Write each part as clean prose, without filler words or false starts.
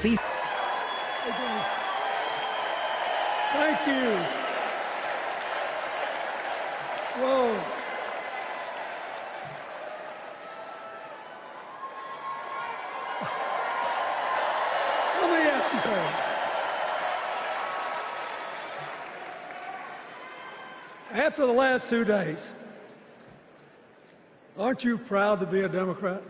Please. Thank you. Whoa. Let me ask you something. After the last 2 days, aren't you proud to be a Democrat?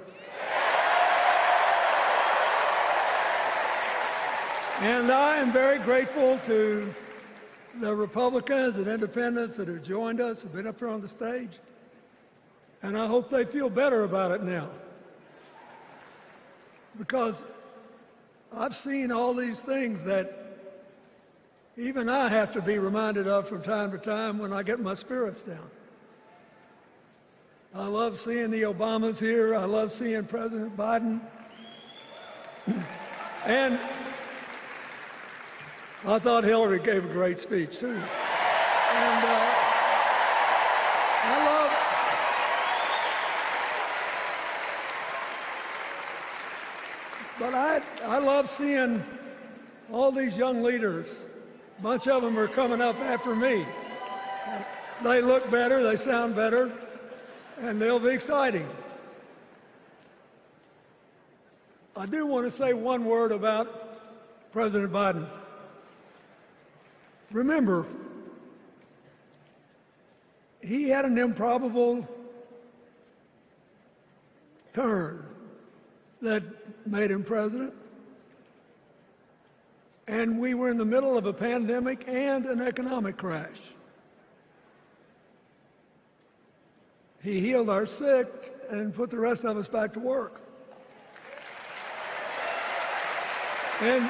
And I am very grateful to the Republicans and independents that have joined us, have been up here on the stage, and I hope they feel better about it now. Because I've seen all these things that even I have to be reminded of from time to time when I get my spirits down. I love seeing the Obamas here. I love seeing President Biden. And I thought Hillary gave a great speech, too. And I love seeing all these young leaders. A bunch of them are coming up after me. They look better, they sound better, and they'll be exciting. I do want to say one word about President Biden. Remember, he had an improbable turn that made him president. And we were in the middle of a pandemic and an economic crash. He healed our sick and put the rest of us back to work. And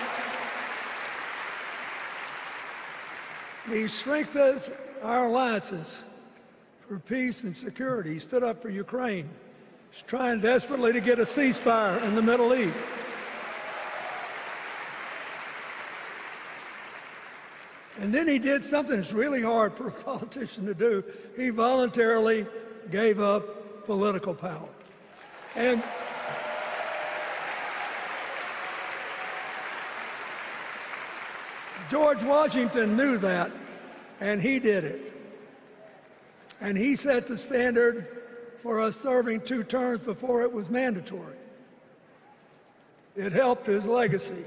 he strengthened our alliances for peace and security. He stood up for Ukraine. He's trying desperately to get a ceasefire in the Middle East. And then he did something that's really hard for a politician to do. He voluntarily gave up political power. And George Washington knew that, and he did it. And he set the standard for us serving 2 terms before it was mandatory. It helped his legacy,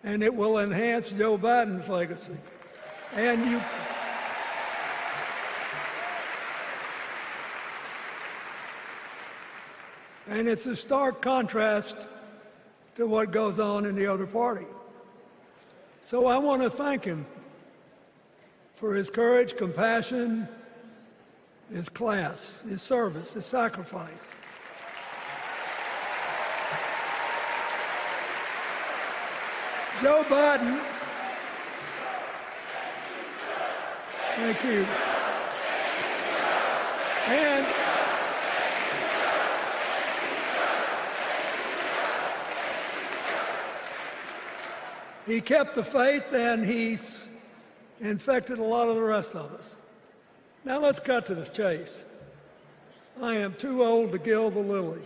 and it will enhance Joe Biden's legacy. And it's a stark contrast to what goes on in the other party. So I want to thank him for his courage, compassion, his class, his service, his sacrifice. Joe Biden, thank you. And he kept the faith, and he's infected a lot of the rest of us. Now let's cut to the chase. I am too old to gild the lily.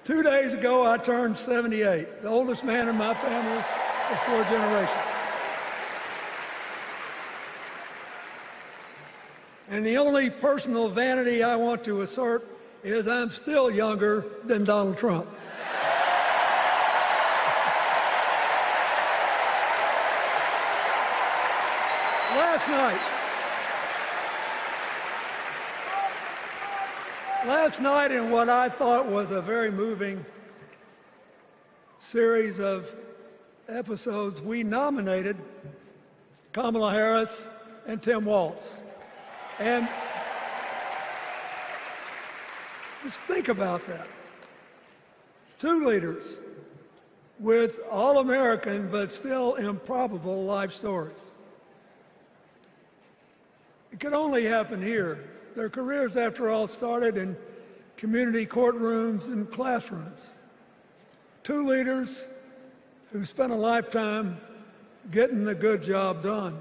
2 days ago, I turned 78, the oldest man in my family of 4 generations. And the only personal vanity I want to assert is I'm still younger than Donald Trump. Last night, in what I thought was a very moving series of episodes, we nominated Kamala Harris and Tim Walz. And just think about that. 2 leaders with all-American but still improbable life stories. It could only happen here. Their careers, after all, started in community courtrooms and classrooms. 2 leaders who spent a lifetime getting the good job done.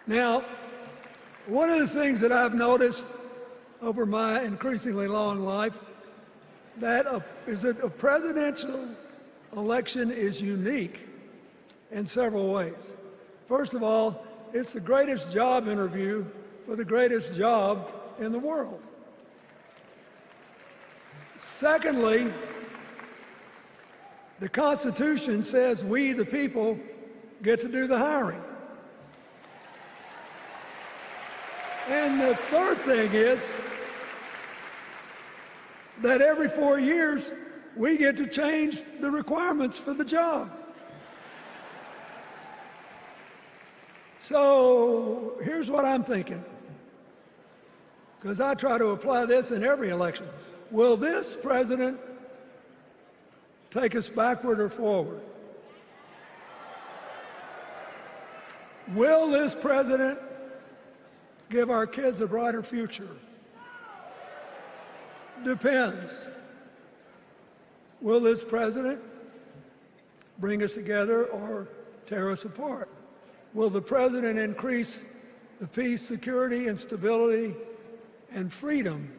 Now, one of the things that I've noticed over my increasingly long life, that a presidential election is unique in several ways. First of all, it's the greatest job interview for the greatest job in the world. Secondly, the Constitution says we, the people, get to do the hiring. And the third thing is that every 4 years, we get to change the requirements for the job. So here's what I'm thinking, because I try to apply this in every election. Will this president take us backward or forward? Will this president give our kids a brighter future? Depends. Will this president bring us together or tear us apart? Will the president increase the peace, security, and stability and freedom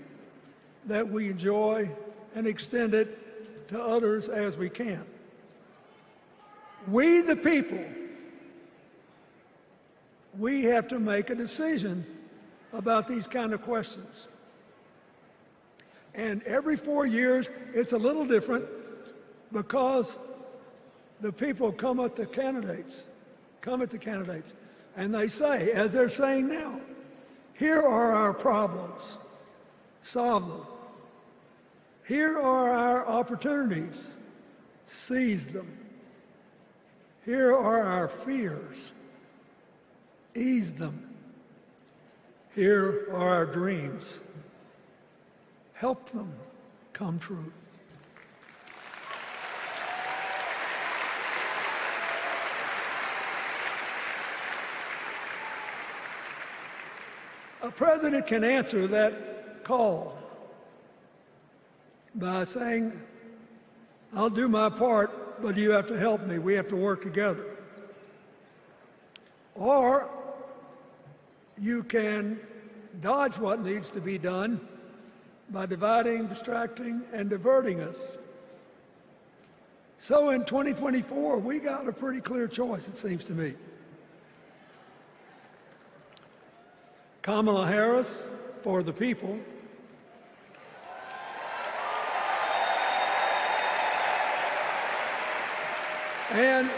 that we enjoy and extend it to others as we can? We, the people, we have to make a decision about these kind of questions. And every 4 years, it's a little different because the people come at the candidates, and they say, as they're saying now, here are our problems, solve them. Here are our opportunities, seize them. Here are our fears, ease them. Here are our dreams, help them come true. A president can answer that call by saying, I'll do my part, but you have to help me. We have to work together. Or you can dodge what needs to be done by dividing, distracting, and diverting us. So in 2024, we got a pretty clear choice, it seems to me. Kamala Harris for the people, and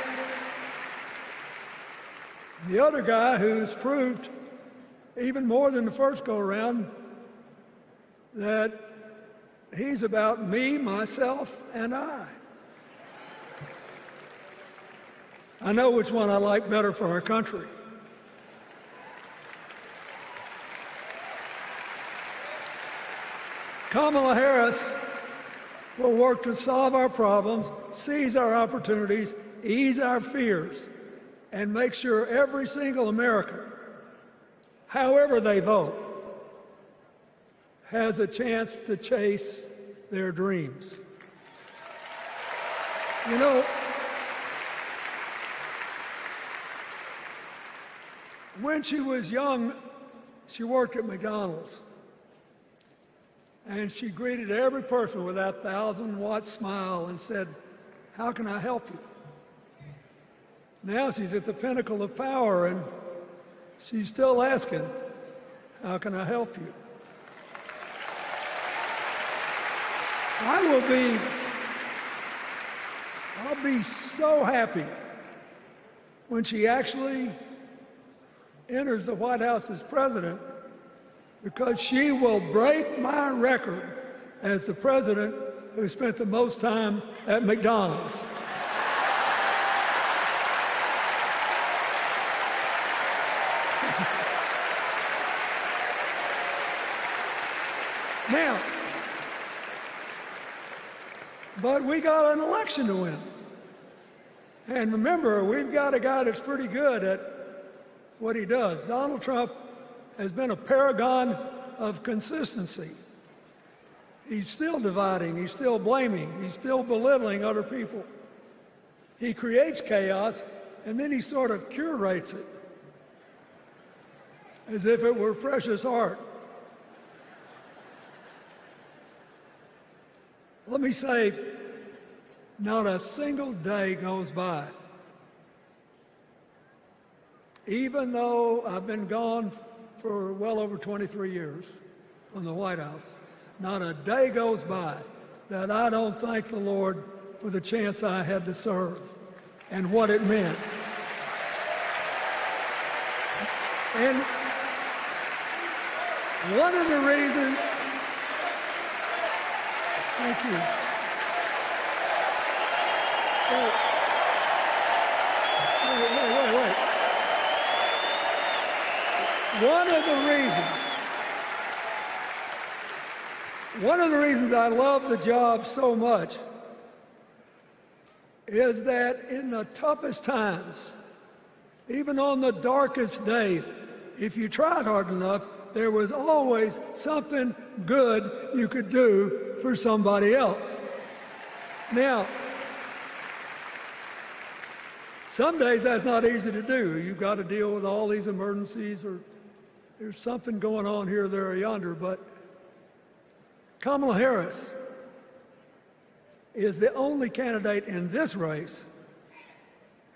the other guy who's proved even more than the first go-around that he's about me, myself, and I. I know which one I like better for our country. Kamala Harris will work to solve our problems, seize our opportunities, ease our fears, and make sure every single American, however they vote, has a chance to chase their dreams. You know, when she was young, she worked at McDonald's. And she greeted every person with that 1,000-watt smile and said, how can I help you? Now she's at the pinnacle of power and she's still asking, how can I help you? I'll be so happy when she actually enters the White House as president, because she will break my record as the president who spent the most time at McDonald's. Now, but we got an election to win. And remember, we've got a guy that's pretty good at what he does. Donald Trump has been a paragon of consistency. He's still dividing, he's still blaming, he's still belittling other people. He creates chaos, and then he sort of curates it as if it were precious art. let me say, not a single day goes by, even though I've been gone for well over 23 years from the White House, not a day goes by that I don't thank the Lord for the chance I had to serve and what it meant. And one of the reasons, thank you. Wait. One of the reasons I love the job so much is that in the toughest times, even on the darkest days, if you tried hard enough, there was always something good you could do for somebody else. Now, some days that's not easy to do. You've got to deal with all these emergencies, or there's something going on here, there, or yonder. But Kamala Harris is the only candidate in this race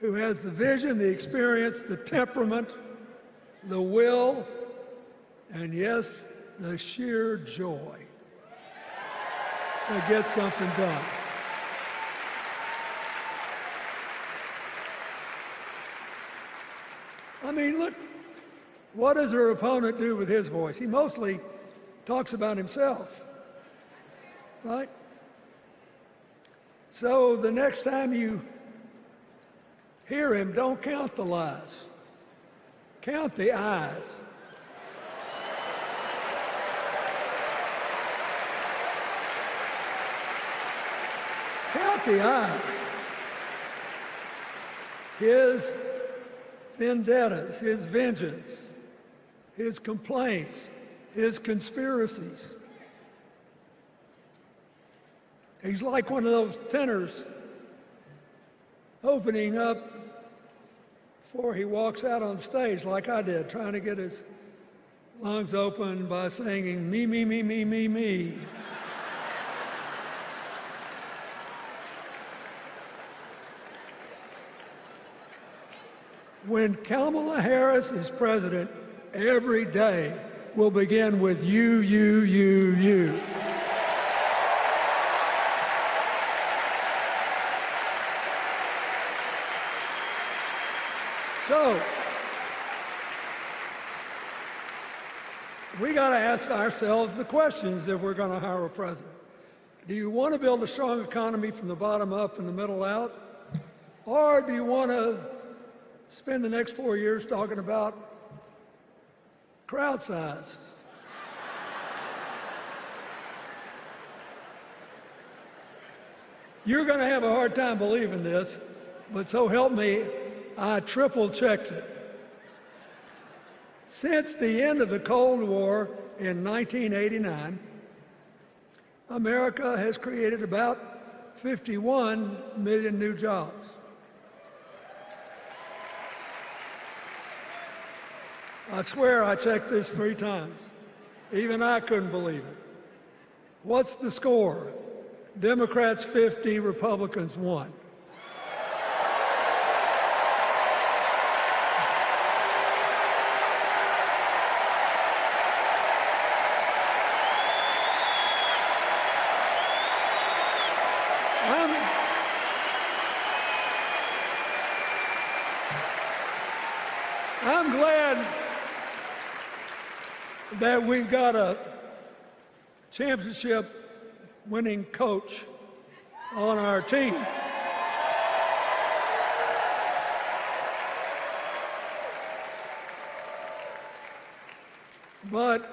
who has the vision, the experience, the temperament, the will, and yes, the sheer joy to get something done. I mean, look, what does her opponent do with his voice? He mostly talks about himself, right? So the next time you hear him, don't count the lies. Count the eyes. Count the eyes. His vendettas, his vengeance, his complaints, his conspiracies. He's like one of those tenors opening up before he walks out on stage, like I did, trying to get his lungs open by singing, me, me, me, me, me, me. When Kamala Harris is president, every day will begin with you, you, you, you. So, we got to ask ourselves the questions if we're going to hire a president. Do you want to build a strong economy from the bottom up and the middle out? Or do you want to spend the next 4 years talking about crowd size? You're going to have a hard time believing this, but so help me, I triple-checked it. Since the end of the Cold War in 1989, America has created about 51 million new jobs. I swear I checked this 3 times. Even I couldn't believe it. What's the score? Democrats 50, Republicans 1. I'm glad that we've got a championship-winning coach on our team. But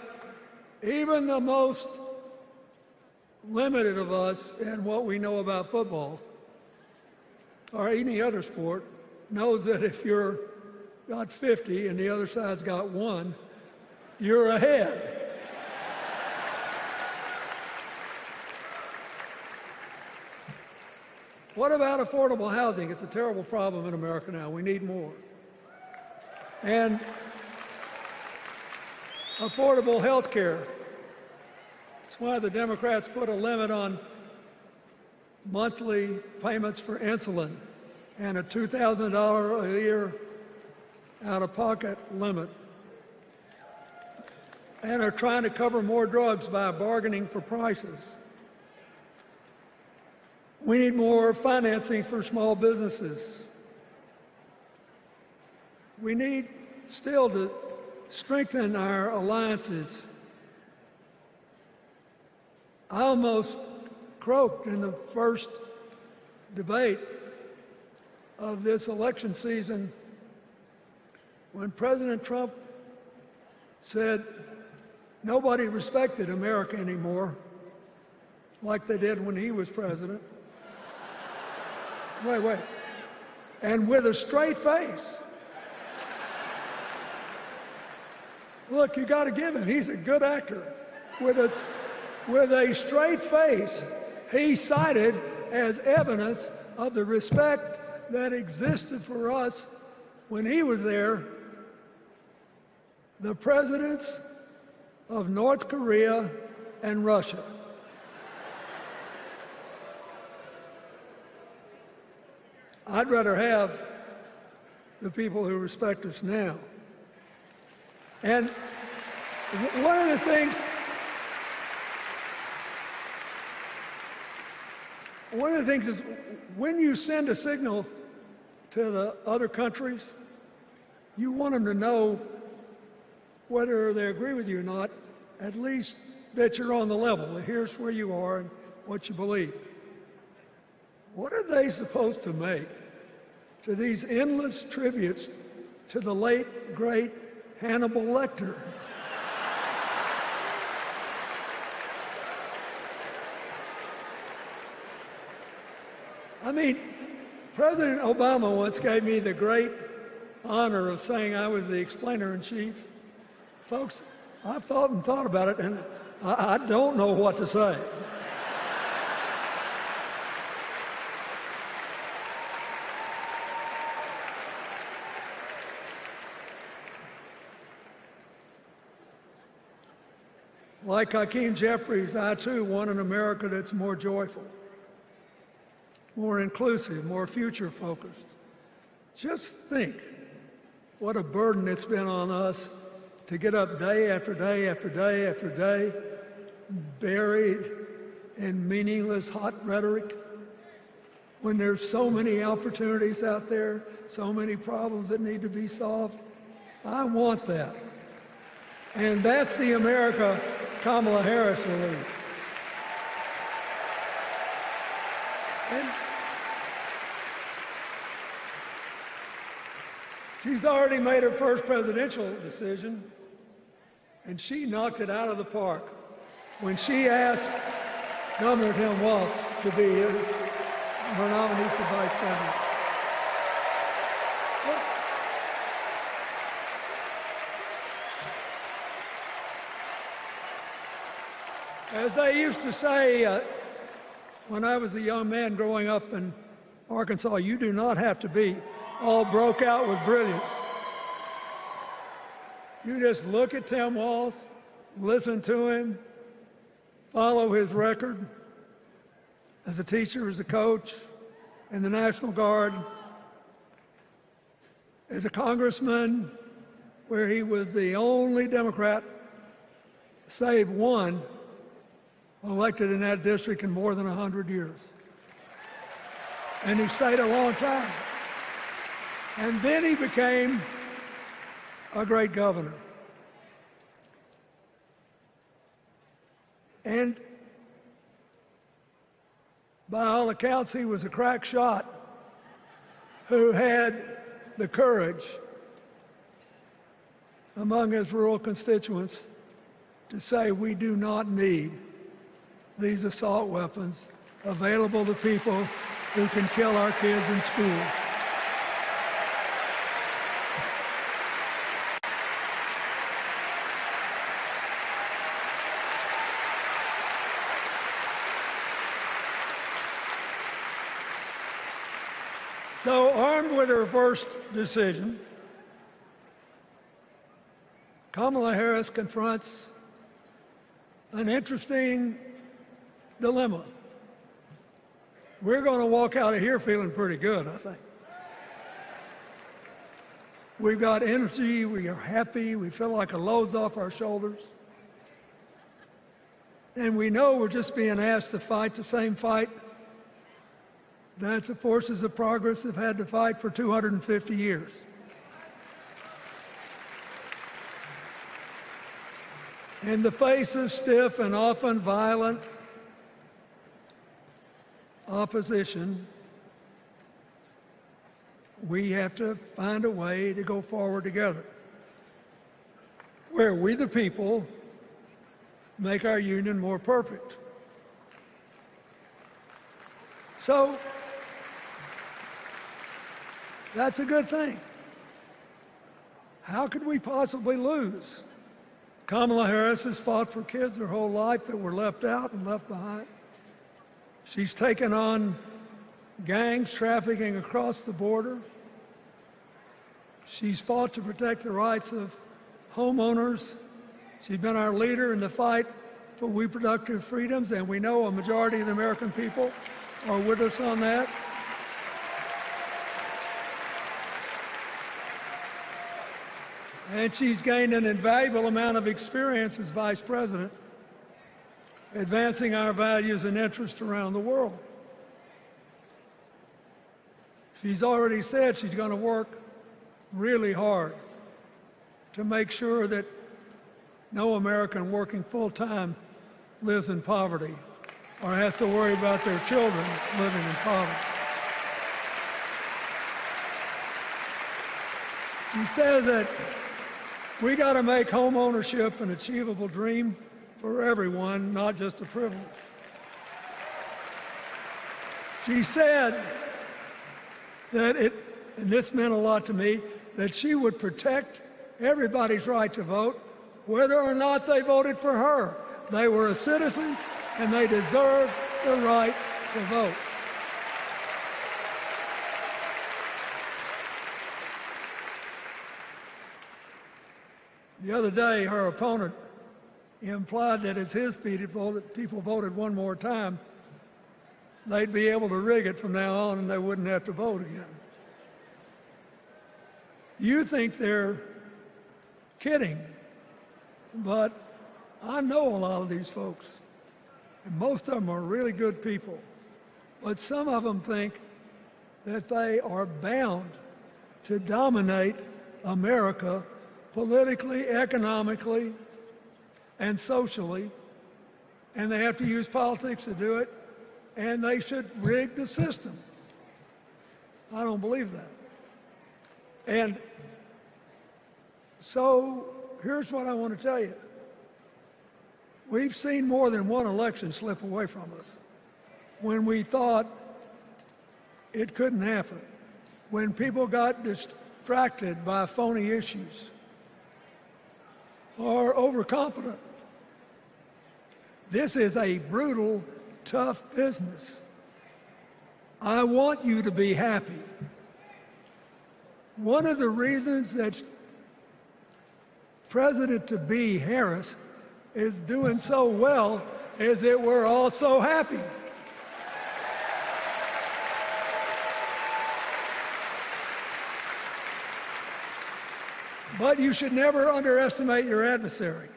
even the most limited of us in what we know about football or any other sport knows that if you're got 50 and the other side's got 1, you're ahead. What about affordable housing? It's a terrible problem in America now. We need more. And affordable health care. That's why the Democrats put a limit on monthly payments for insulin and a $2,000 a year out-of-pocket limit, and are trying to cover more drugs by bargaining for prices. We need more financing for small businesses. We need still to strengthen our alliances. I almost croaked in the first debate of this election season when President Trump said nobody respected America anymore like they did when he was president. Wait. And with a straight face. Look, you got to give him. He's a good actor. With a straight face, he cited as evidence of the respect that existed for us when he was there the presidents of North Korea and Russia. I'd rather have the people who respect us now. And one of the things is when you send a signal to the other countries, you want them to know whether they agree with you or not, at least that you're on the level. Here's where you are and what you believe. What are they supposed to make to these endless tributes to the late, great Hannibal Lecter? I mean, President Obama once gave me the great honor of saying I was the explainer-in-chief. Folks, I've thought and thought about it, and I don't know what to say. Like Hakeem Jeffries, I too want an America that's more joyful, more inclusive, more future-focused. Just think what a burden it's been on us to get up day after day after day after day, buried in meaningless hot rhetoric, when there's so many opportunities out there, so many problems that need to be solved. I want that. And that's the America Kamala Harris will lead. And she's already made her first presidential decision, and she knocked it out of the park when she asked Governor Tim Walz to be her nominee for vice president. As they used to say when I was a young man growing up in Arkansas, you do not have to be all broke out with brilliance. You just look at Tim Walz, listen to him, follow his record as a teacher, as a coach in the National Guard, as a congressman where he was the only Democrat, save one, elected in that district in more than 100 years. And he stayed a long time. And then he became a great governor. And by all accounts, he was a crack shot who had the courage among his rural constituents to say, we do not need these assault weapons available to people who can kill our kids in school. So, armed with her first decision, Kamala Harris confronts an interesting dilemma. we're going to walk out of here feeling pretty good, I think. We've got energy, we are happy, we feel like a load's off our shoulders. And we know we're just being asked to fight the same fight that the forces of progress have had to fight for 250 years. In the face of stiff and often violent opposition, we have to find a way to go forward together, where we the people make our union more perfect. So that's a good thing. How could we possibly lose? Kamala Harris has fought for kids her whole life that were left out and left behind. She's taken on gangs trafficking across the border. She's fought to protect the rights of homeowners. She's been our leader in the fight for reproductive freedoms, and we know a majority of the American people are with us on that. And she's gained an invaluable amount of experience as vice president, advancing our values and interests around the world. She's already said she's going to work really hard to make sure that no American working full-time lives in poverty or has to worry about their children living in poverty. He says that we got to make home ownership an achievable dream for everyone, not just a privilege. She said that and this meant a lot to me, that she would protect everybody's right to vote, whether or not they voted for her. They were citizens, and they deserved the right to vote. The other day, her opponent implied that as his people voted one more time, they'd be able to rig it from now on and they wouldn't have to vote again. You think they're kidding, but I know a lot of these folks, and most of them are really good people, but some of them think that they are bound to dominate America politically, economically, and socially, and they have to use politics to do it, and they should rig the system. I don't believe that. And so here's what I want to tell you. We've seen more than one election slip away from us when we thought it couldn't happen, when people got distracted by phony issues or overconfident. This is a brutal, tough business. I want you to be happy. One of the reasons that President-to-be Harris is doing so well is that we're all so happy. But you should never underestimate your adversary.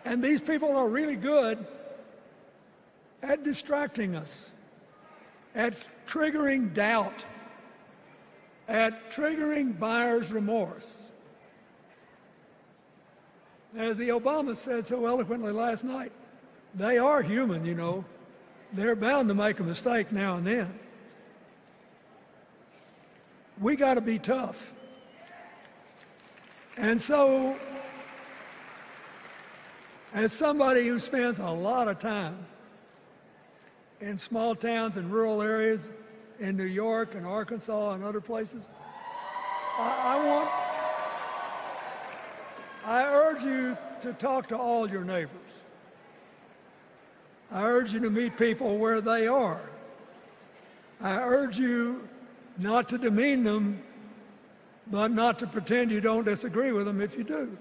And these people are really good at distracting us, at triggering doubt, at triggering buyer's remorse. As the Obama said so eloquently last night, they are human, you know. They're bound to make a mistake now and then. We got to be tough. And so, as somebody who spends a lot of time in small towns and rural areas in New York and Arkansas and other places, I urge you to talk to all your neighbors. I urge you to meet people where they are. I urge you not to demean them, but not to pretend you don't disagree with them if you do.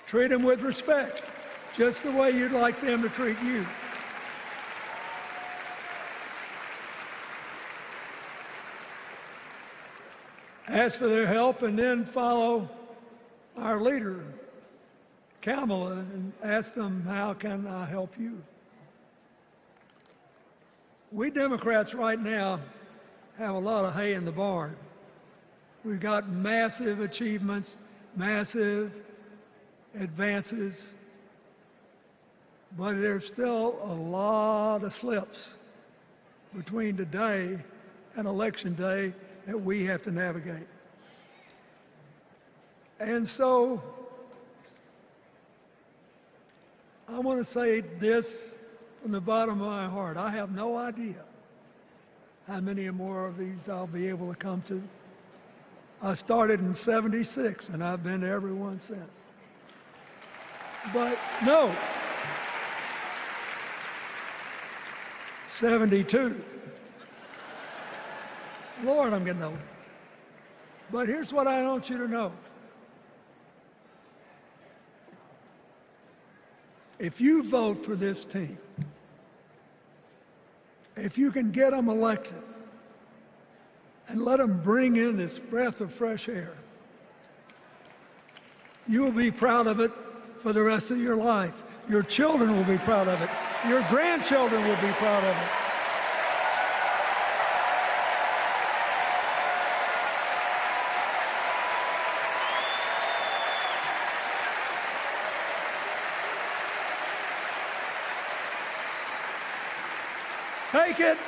Treat them with respect, just the way you'd like them to treat you. ask for their help, and then follow our leader, Kamala, and ask them, how can I help you? We Democrats right now have a lot of hay in the barn. We've got massive achievements, massive advances, but there's still a lot of slips between today and Election Day that we have to navigate. And so I want to say this from the bottom of my heart. I have no idea how many more of these I'll be able to come to. I started in '76, and I've been to every one since. But no, 72. Lord, I'm getting old. But here's what I want you to know. If you vote for this team, if you can get them elected and let them bring in this breath of fresh air, you will be proud of it for the rest of your life. Your children will be proud of it. Your grandchildren will be proud of it. Take it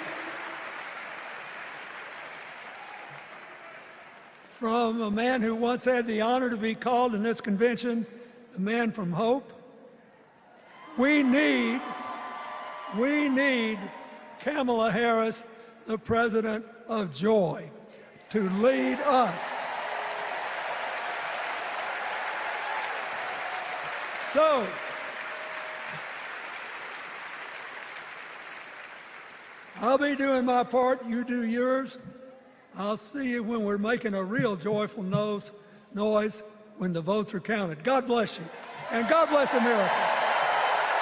from a man who once had the honor to be called in this convention the man from hope. We need Kamala Harris, the president of joy, to lead us. So, I'll be doing my part, you do yours. I'll see you when we're making a real joyful noise when the votes are counted. God bless you, and God bless America.